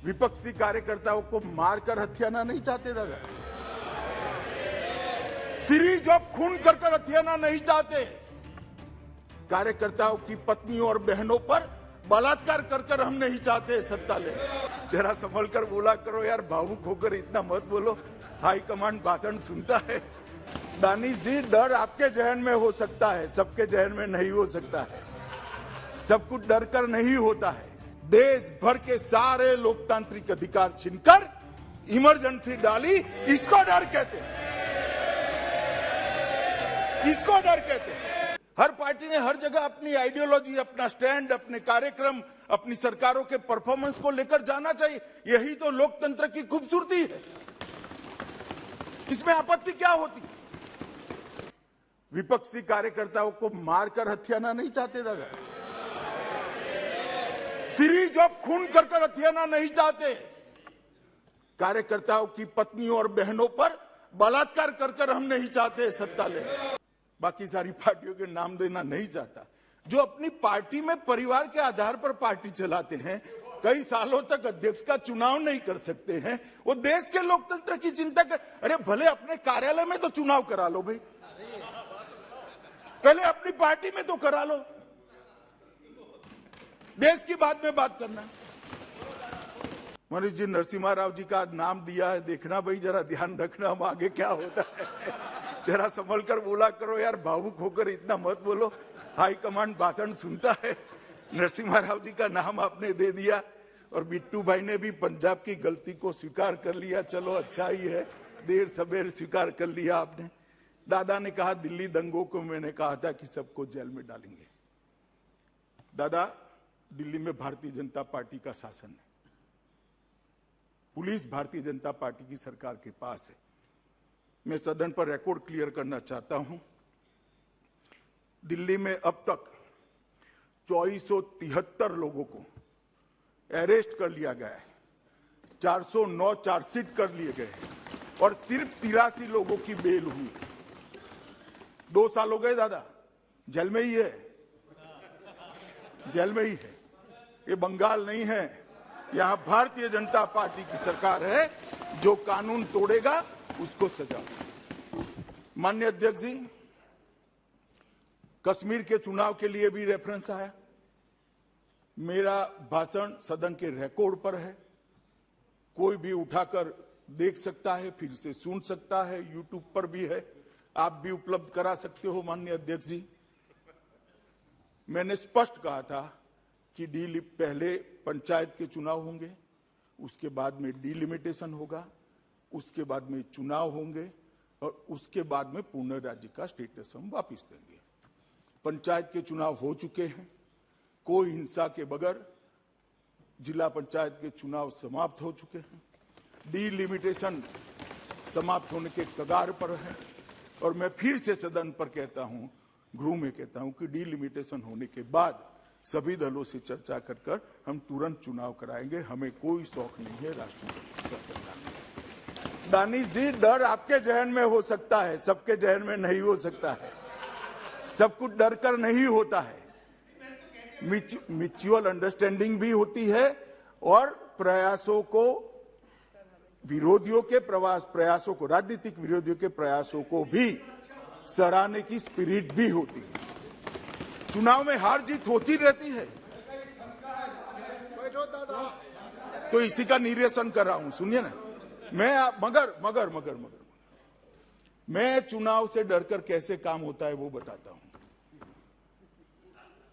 विपक्षी कार्यकर्ताओं को मारकर हत्याना नहीं चाहते दादा। सीरीज ऑफ खून कर हत्याना नहीं चाहते। कार्यकर्ताओं की पत्नियों और बहनों पर बलात्कार कर हम नहीं चाहते सत्ता ले। जरा संभल कर बोला करो यार, भावुक होकर इतना मत बोलो। हाईकमांड भाषण सुनता है। दानिश जी, डर आपके जहन में हो सकता है, सबके जहन में नहीं हो सकता है। सब कुछ डर कर नहीं होता है। देश भर के सारे लोकतांत्रिक अधिकार छीनकर इमरजेंसी डाली, इसको डर कहते हैं। इसको डर कहते हैं। हर पार्टी ने हर जगह अपनी आइडियोलॉजी, अपना स्टैंड, अपने कार्यक्रम, अपनी सरकारों के परफॉर्मेंस को लेकर जाना चाहिए। यही तो लोकतंत्र की खूबसूरती है। इसमें आपत्ति क्या होती? विपक्षी कार्यकर्ताओं को मारकर हत्याना नहीं चाहते दादा। सीरीज ऑफ खून कर हत्याना नहीं चाहते। कार्यकर्ताओं की पत्नियों और बहनों पर बलात्कार कर हम नहीं चाहते सत्ता ले। बाकी सारी पार्टियों के नाम देना नहीं चाहता। जो अपनी पार्टी में परिवार के आधार पर पार्टी चलाते हैं, कई सालों तक अध्यक्ष का चुनाव नहीं कर सकते हैं, वो देश के लोकतंत्र की चिंता कर। अरे भले अपने कार्यालय में तो चुनाव करा लो भाई, पहले अपनी पार्टी में तो करा लो। देश की बात में बात करना। मनीष जी, नरसिम्हा राव जी का नाम दिया है, देखना भाई, जरा ध्यान रखना हम आगे क्या होता है। जरा संभल कर बोला करो यार, भावुक होकर इतना मत बोलो। हाईकमांड भाषण सुनता है। नरसिम्हा राव जी का नाम आपने दे दिया और बिट्टू भाई ने भी पंजाब की गलती को स्वीकार कर लिया। चलो अच्छा ही है, देर सबेर स्वीकार कर लिया आपने। दादा ने कहा दिल्ली दंगों को मैंने कहा था कि सबको जेल में डालेंगे। दादा, दिल्ली में भारतीय जनता पार्टी का शासन है। पुलिस भारतीय जनता पार्टी की सरकार के पास है। मैं सदन पर रिकॉर्ड क्लियर करना चाहता हूं। दिल्ली में अब तक 2473 लोगों को अरेस्ट कर लिया गया है। 409 चार्जशीट कर लिए गए और सिर्फ 83 लोगों की बेल हुई। 2 साल हो गए दादा, जेल में ही है, जेल में ही है। ये बंगाल नहीं है, यहां भारतीय जनता पार्टी की सरकार है। जो कानून तोड़ेगा उसको सजा। माननीय अध्यक्ष जी, कश्मीर के चुनाव के लिए भी रेफरेंस आया। मेरा भाषण सदन के रिकॉर्ड पर है, कोई भी उठाकर देख सकता है, फिर से सुन सकता है, यूट्यूब पर भी है, आप भी उपलब्ध करा सकते हो। माननीय अध्यक्ष जी, मैंने स्पष्ट कहा था कि पहले पंचायत के चुनाव होंगे, उसके बाद में डिलिमिटेशन होगा, उसके बाद में चुनाव होंगे और उसके बाद में पूर्ण राज्य का स्टेटस हम वापस देंगे। पंचायत के चुनाव हो चुके हैं, कोई हिंसा के बगैर जिला पंचायत के चुनाव समाप्त हो चुके हैं। डिलिमिटेशन समाप्त होने के कगार पर है और मैं फिर से सदन पर कहता हूं, गृह में कहता हूं कि डिलिमिटेशन होने के बाद सभी दलों से चर्चा कर हम तुरंत चुनाव कराएंगे। हमें कोई शौक नहीं है राष्ट्रपति। दानिश जी, डर आपके जहन में हो सकता है, सबके जहन में नहीं हो सकता है। सब कुछ डर कर नहीं होता है। म्यूचुअल अंडरस्टैंडिंग भी होती है और प्रयासों को, विरोधियों के प्रयासों को, राजनीतिक विरोधियों के प्रयासों को भी सराहने की स्पिरिट भी होती है। चुनाव में हार जीत होती रहती है, तो इसी का निरीक्षण कर रहा हूं। सुनिए ना, मगर मैं चुनाव से डरकर कैसे काम होता है वो बताता हूं।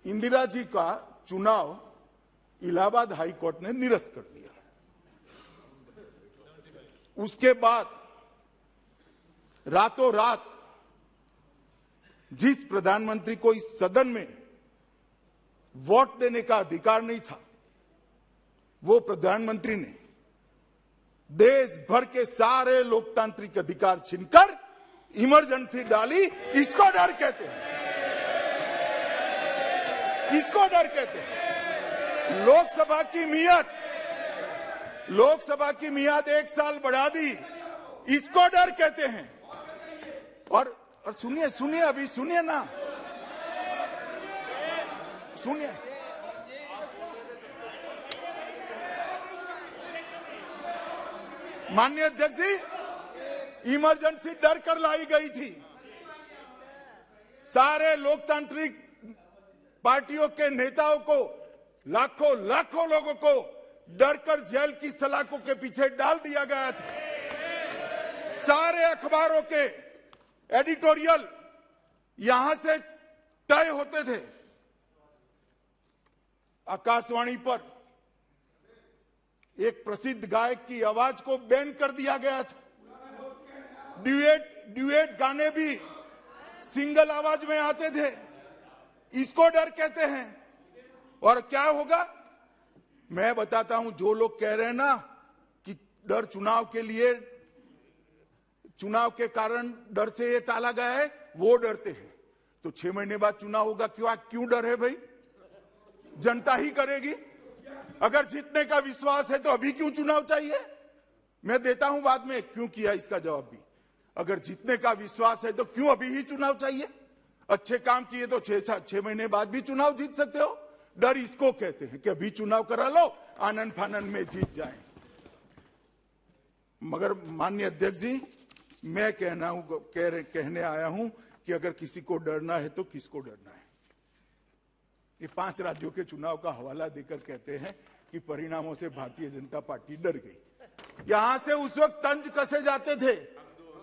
इंदिरा जी का चुनाव इलाहाबाद हाई कोर्ट ने निरस्त कर दिया। उसके बाद रातों रात जिस प्रधानमंत्री को इस सदन में वोट देने का अधिकार नहीं था, वो प्रधानमंत्री ने देश भर के सारे लोकतांत्रिक अधिकार छीनकर इमरजेंसी डाली। इसको डर कहते हैं, इसको डर कहते हैं। लोकसभा की मियाद 1 साल बढ़ा दी, इसको डर कहते हैं। और सुनिए अभी सुनिए ना, सुनिए। माननीय अध्यक्ष जी, इमरजेंसी डर कर लाई गई थी। सारे लोकतांत्रिक पार्टियों के नेताओं को, लाखों लाखों लोगों को डर कर जेल की सलाखों के पीछे डाल दिया गया था। सारे अखबारों के एडिटोरियल यहां से तय होते थे। आकाशवाणी पर एक प्रसिद्ध गायक की आवाज को बैन कर दिया गया था। ड्यूएट गाने भी सिंगल आवाज में आते थे। इसको डर कहते हैं। और क्या होगा मैं बताता हूं। जो लोग कह रहे हैं ना कि डर चुनाव के कारण डर से ये टाला गया है, वो डरते हैं। तो 6 महीने बाद चुनाव होगा, क्यों डर है भाई? जनता ही करेगी। अगर जीतने का विश्वास है तो अभी क्यों चुनाव चाहिए? मैं देता हूं बाद में क्यों किया इसका जवाब भी। अगर जीतने का विश्वास है तो क्यों अभी ही चुनाव चाहिए? अच्छे काम किए तो 6 महीने बाद भी चुनाव जीत सकते हो। डर इसको कहते हैं कि अभी चुनाव करा लो, आनंद फानंद में जीत जाए। मगर माननीय अध्यक्ष जी, मैं कहने आया हूं कि अगर किसी को डरना है तो किसको डरना है? ये 5 राज्यों के चुनाव का हवाला देकर कहते हैं कि परिणामों से भारतीय जनता पार्टी डर गई। यहां से उस वक्त तंज कसे जाते थे।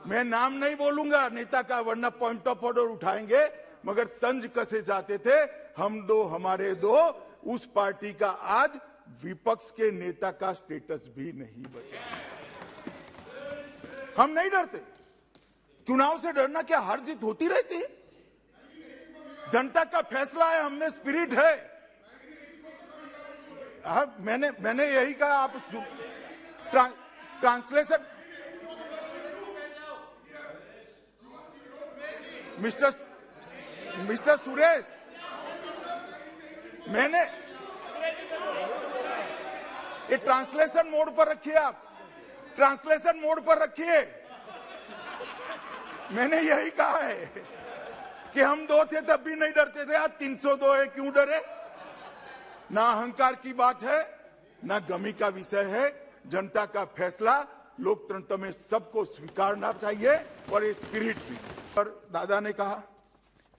मैं नाम नहीं बोलूंगा नेता का, वरना पॉइंट ऑफ ऑर्डर उठाएंगे। मगर तंज कसे जाते थे। हम दो हमारे दो, उस पार्टी का आज विपक्ष के नेता का स्टेटस भी नहीं बचा। हम नहीं डरते। चुनाव से डरना क्या हर जीत होती रहती है? जनता का फैसला है, हम में स्पिरिट है। मैंने यही कहा। आप ट्रांसलेशन मिस्टर सुरेश, मैंने ये ट्रांसलेशन मोड पर रखिए। आप ट्रांसलेशन मोड पर रखिए। मैंने यही कहा है कि हम 2 थे तब भी नहीं डरते थे। आज 302 है, क्यों डरे? ना अहंकार की बात है, ना गमी का विषय है। जनता का फैसला लोकतंत्र में सबको स्वीकारना चाहिए और ये स्पिरिट भी। पर दादा ने कहा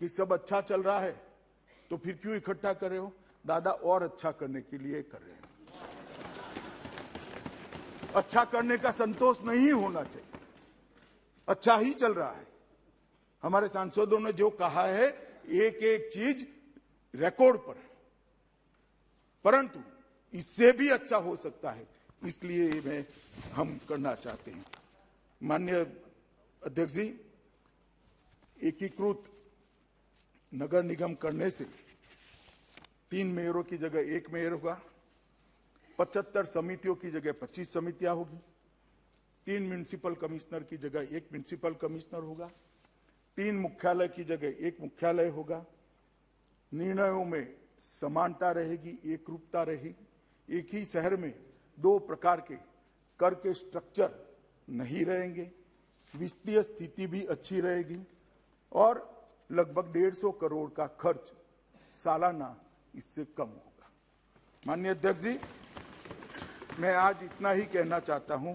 कि सब अच्छा चल रहा है तो फिर क्यों इकट्ठा कर रहे हो? दादा और अच्छा करने के लिए कर रहे हैं। अच्छा करने का संतोष नहीं होना चाहिए। अच्छा ही चल रहा है। हमारे सांसदों ने जो कहा है, एक एक चीज रिकॉर्ड पर है, परंतु इससे भी अच्छा हो सकता है। इसलिए हम करना चाहते हैं। माननीय अध्यक्ष जी, एकीकृत नगर निगम करने से 3 मेयरों की जगह 1 मेयर होगा, 75 समितियों की जगह 25 समितियां होगी, 3 म्युनिसिपल कमिश्नर की जगह 1 म्युनिसिपल कमिश्नर होगा, 3 मुख्यालय की जगह 1 मुख्यालय होगा। निर्णयों में समानता रहेगी, एकरूपता रहेगी। एक ही शहर में 2 प्रकार के कर के स्ट्रक्चर नहीं रहेंगे। वित्तीय स्थिति भी अच्छी रहेगी और लगभग 150 करोड़ का खर्च सालाना इससे कम होगा। माननीय अध्यक्ष जी, मैं आज इतना ही कहना चाहता हूं।